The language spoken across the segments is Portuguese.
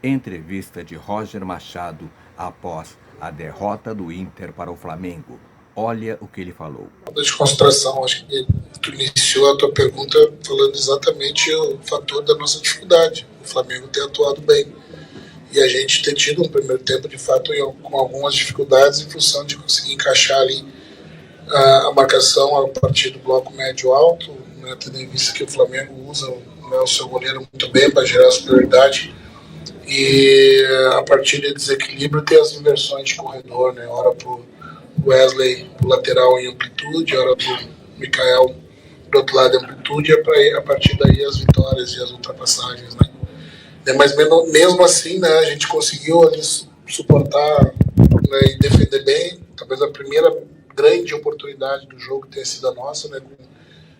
Entrevista de Roger Machado após a derrota do Inter para o Flamengo. Olha o que ele falou. De concentração, acho que tu iniciou a tua pergunta falando exatamente o fator da nossa dificuldade. O Flamengo tem atuado bem e a gente tem tido um primeiro tempo de fato com algumas dificuldades em função de conseguir encaixar ali a marcação a partir do bloco médio-alto, né, tendo em vista que o Flamengo usa o seu goleiro muito bem para gerar superioridade, e a partir de desequilíbrio tem as inversões de corredor, né, hora para o Wesley pro lateral em amplitude, hora para o Mikael do outro lado em amplitude, e a partir daí as vitórias e as ultrapassagens, né. Mas mesmo assim, né, a gente conseguiu ali suportar, né, e defender bem. Talvez a primeira grande oportunidade do jogo tenha sido a nossa, né,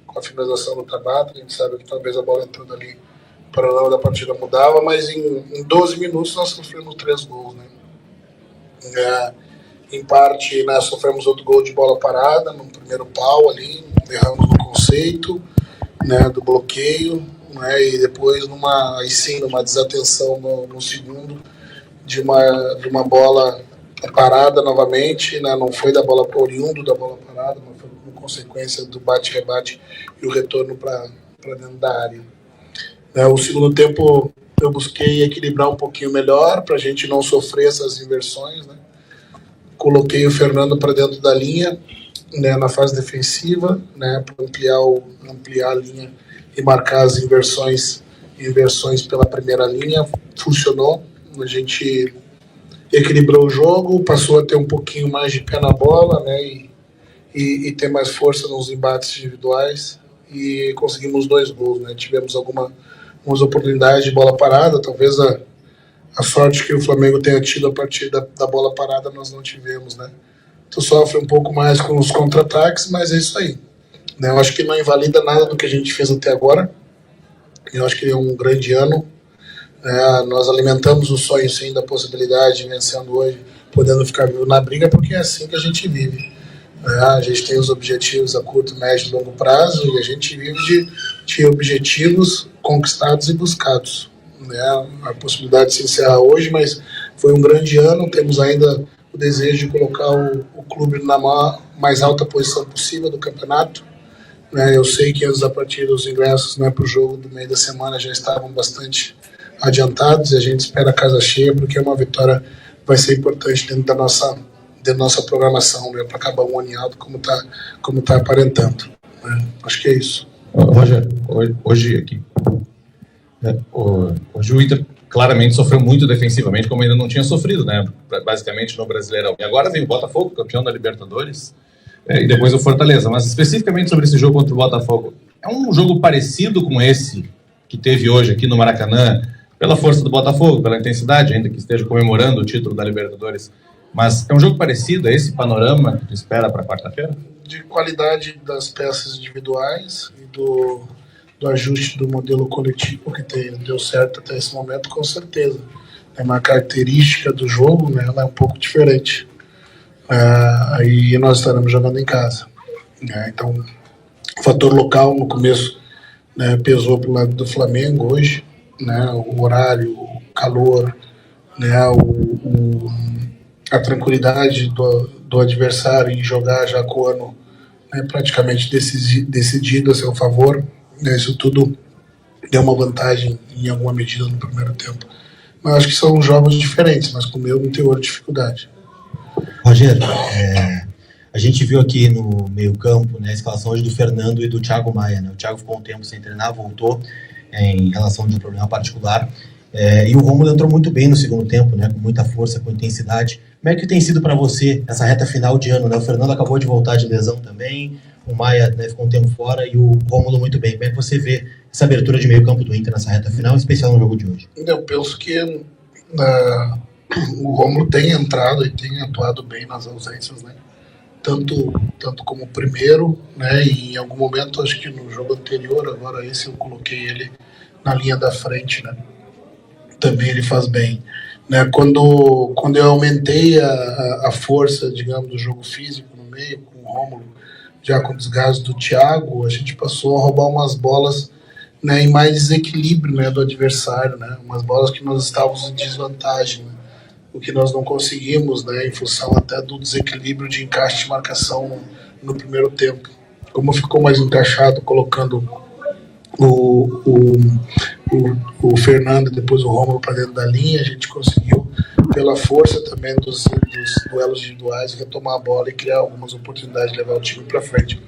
com a finalização do Tabata. A gente sabe que talvez a bola entrando ali, o panorama da partida mudava, mas em 12 minutos nós sofremos 3 gols, né. Em parte, né, sofremos outro gol de bola parada no primeiro pau ali, erramos no conceito, né, do bloqueio, né, e depois numa desatenção no segundo de uma bola parada novamente, né, não foi da bola oriundo da bola parada, mas foi como consequência do bate-rebate e o retorno para dentro da área. O segundo tempo eu busquei equilibrar um pouquinho melhor para a gente não sofrer essas inversões, né. Coloquei o Fernando para dentro da linha, né, na fase defensiva, né, para ampliar a linha e marcar as inversões pela primeira linha. Funcionou, a gente equilibrou o jogo, passou a ter um pouquinho mais de pé na bola, né, e ter mais força nos embates individuais, e conseguimos 2 gols, né. Tivemos algumas oportunidades de bola parada, talvez a sorte que o Flamengo tenha tido a partir da bola parada nós não tivemos, né. Tu sofre um pouco mais com os contra-ataques, mas é isso aí, né. Eu acho que não invalida nada do que a gente fez até agora. Eu acho que é um grande ano. Nós alimentamos o sonho, sim, da possibilidade de vencendo hoje, podendo ficar vivo na briga, porque é assim que a gente vive. A gente tem os objetivos a curto, médio e longo prazo, e a gente vive de objetivos conquistados e buscados. A possibilidade se encerra hoje, mas foi um grande ano. Temos ainda o desejo de colocar o clube na mais alta posição possível do campeonato. Eu sei que a partir dos ingressos, né, para o jogo do meio da semana já estavam bastante adiantados, e a gente espera a casa cheia, porque uma vitória vai ser importante dentro da nossa programação, né, para acabar um ano em alto como tá aparentando. Acho que é isso. Roger, hoje o Inter claramente sofreu muito defensivamente, como ainda não tinha sofrido, né, basicamente no Brasileirão. E agora vem o Botafogo, campeão da Libertadores, e depois o Fortaleza. Mas especificamente sobre esse jogo contra o Botafogo, é um jogo parecido com esse que teve hoje aqui no Maracanã, pela força do Botafogo, pela intensidade, ainda que esteja comemorando o título da Libertadores. Mas é um jogo parecido a esse panorama que tu espera para quarta-feira? De qualidade das peças individuais e do ajuste do modelo coletivo que deu certo até esse momento, com certeza. É uma característica do jogo, né, ela é um pouco diferente. Aí nós estaremos jogando em casa. Então, o fator local no começo, né, pesou para o lado do Flamengo hoje, né, o horário, o calor, né, a tranquilidade do adversário em jogar já com o ano, né, praticamente decidido a seu favor, né, isso tudo deu uma vantagem em alguma medida no primeiro tempo. Mas acho que são jogos diferentes, mas com o mesmo teor de dificuldade. Roger, a gente viu aqui no meio-campo, né, a escalação hoje do Fernando e do Thiago Maia, né? O Thiago ficou um tempo sem treinar, voltou em relação a um problema particular, e o Rômulo entrou muito bem no segundo tempo, né, com muita força, com intensidade. Como é que tem sido para você essa reta final de ano, né? O Fernando acabou de voltar de lesão também, o Maia, né, ficou um tempo fora, e o Rômulo muito bem. Como é que você vê essa abertura de meio-campo do Inter nessa reta final, em especial no jogo de hoje? Eu penso que o Rômulo tem entrado e tem atuado bem nas ausências, né? Tanto como primeiro, né? E em algum momento, acho que no jogo anterior, agora esse eu coloquei ele na linha da frente, né? Também ele faz bem, né? Quando eu aumentei a força, digamos, do jogo físico no meio, com o Rômulo, já com o desgaste do Thiago, a gente passou a roubar umas bolas né, e mais desequilíbrio, né, do adversário, né, umas bolas que nós estávamos em desvantagem, né, o que nós não conseguimos, né, em função até do desequilíbrio de encaixe de marcação no primeiro tempo. Como ficou mais encaixado, colocando o Fernando e depois o Rômulo para dentro da linha, a gente conseguiu, pela força também dos duelos individuais, retomar a bola e criar algumas oportunidades de levar o time para frente.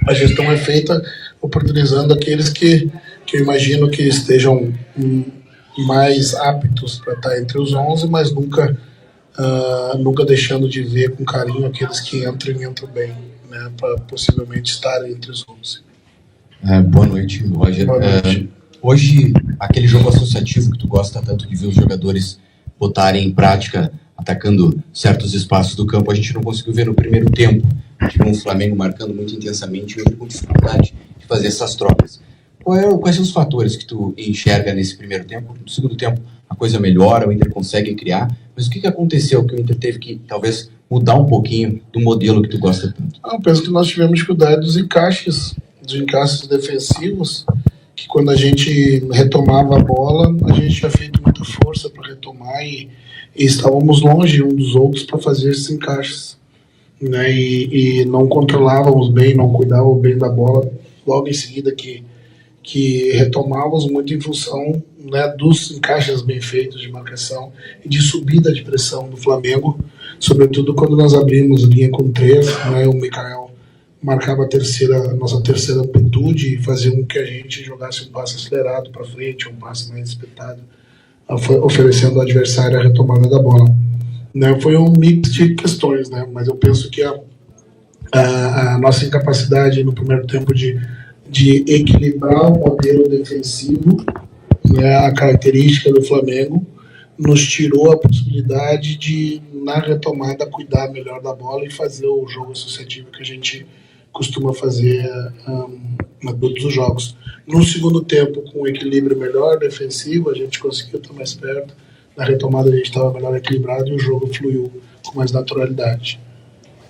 A gestão é feita oportunizando aqueles que eu imagino que estejam mais aptos para estar entre os 11, mas nunca deixando de ver com carinho aqueles que entram bem, né, para possivelmente estarem entre os 11. Boa noite, Roger. Boa noite. Hoje, aquele jogo associativo que tu gosta tanto de ver os jogadores botarem em prática, atacando certos espaços do campo, a gente não conseguiu ver no primeiro tempo. Tive um Flamengo marcando muito intensamente e hoje com dificuldade de fazer essas trocas. Quais são os fatores que tu enxerga nesse primeiro tempo? No segundo tempo, a coisa melhora, o Inter consegue criar, mas o que aconteceu que o Inter teve que, talvez, mudar um pouquinho do modelo que tu gosta tanto? Eu penso que nós tivemos dificuldade dos encaixes defensivos, que quando a gente retomava a bola, a gente tinha feito muita força para retomar e estávamos longe um dos outros para fazer esses encaixes, né? E não controlávamos bem, não cuidávamos bem da bola logo em seguida que retomávamos muito em função, né, dos encaixes bem feitos de marcação e de subida de pressão do Flamengo, sobretudo quando nós abrimos linha com 3, né, o Mikael marcava a nossa terceira amplitude e fazia com que a gente jogasse um passe acelerado para frente, um passe mais espetado, oferecendo ao adversário a retomada da bola. Né, foi um mix de questões, né, mas eu penso que a nossa incapacidade no primeiro tempo de equilibrar o modelo defensivo, né, a característica do Flamengo, nos tirou a possibilidade de, na retomada, cuidar melhor da bola e fazer o jogo associativo que a gente costuma fazer em todos os jogos. No segundo tempo, com um equilíbrio melhor defensivo, a gente conseguiu estar mais perto. Na retomada, a gente estava melhor equilibrado e o jogo fluiu com mais naturalidade.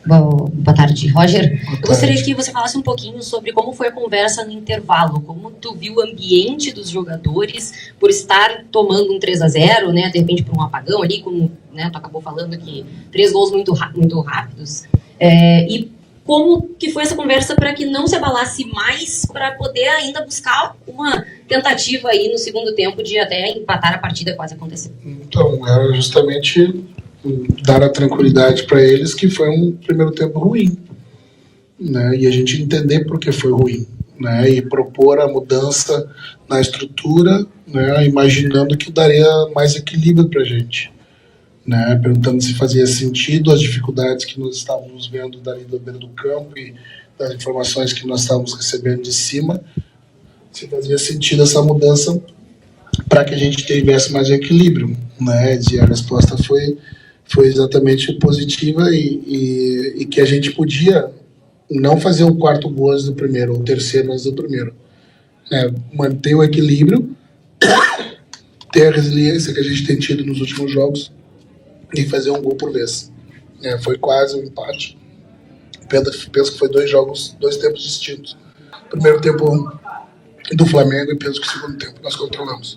Boa tarde, Roger. Boa tarde. Eu gostaria que você falasse um pouquinho sobre como foi a conversa no intervalo, como tu viu o ambiente dos jogadores por estar tomando um 3-0, né, de repente por um apagão ali, como, né, tu acabou falando que 3 gols muito rápidos, e como que foi essa conversa para que não se abalasse mais, para poder ainda buscar uma tentativa aí no segundo tempo de até empatar a partida, quase aconteceu. Então, era justamente dar a tranquilidade para eles que foi um primeiro tempo ruim, né? E a gente entender por que foi ruim, né? E propor a mudança na estrutura, né? Imaginando que daria mais equilíbrio para a gente, né? Perguntando se fazia sentido as dificuldades que nós estávamos vendo dali da beira do campo e das informações que nós estávamos recebendo de cima, se fazia sentido essa mudança para que a gente tivesse mais equilíbrio, né? E a resposta foi exatamente positiva e que a gente podia não fazer o quarto gol antes do primeiro, ou o terceiro antes do primeiro. Manter o equilíbrio, ter a resiliência que a gente tem tido nos últimos jogos e fazer um gol por vez. Foi quase um empate. Penso que foi 2 tempos distintos. Primeiro tempo do Flamengo e penso que o segundo tempo nós controlamos.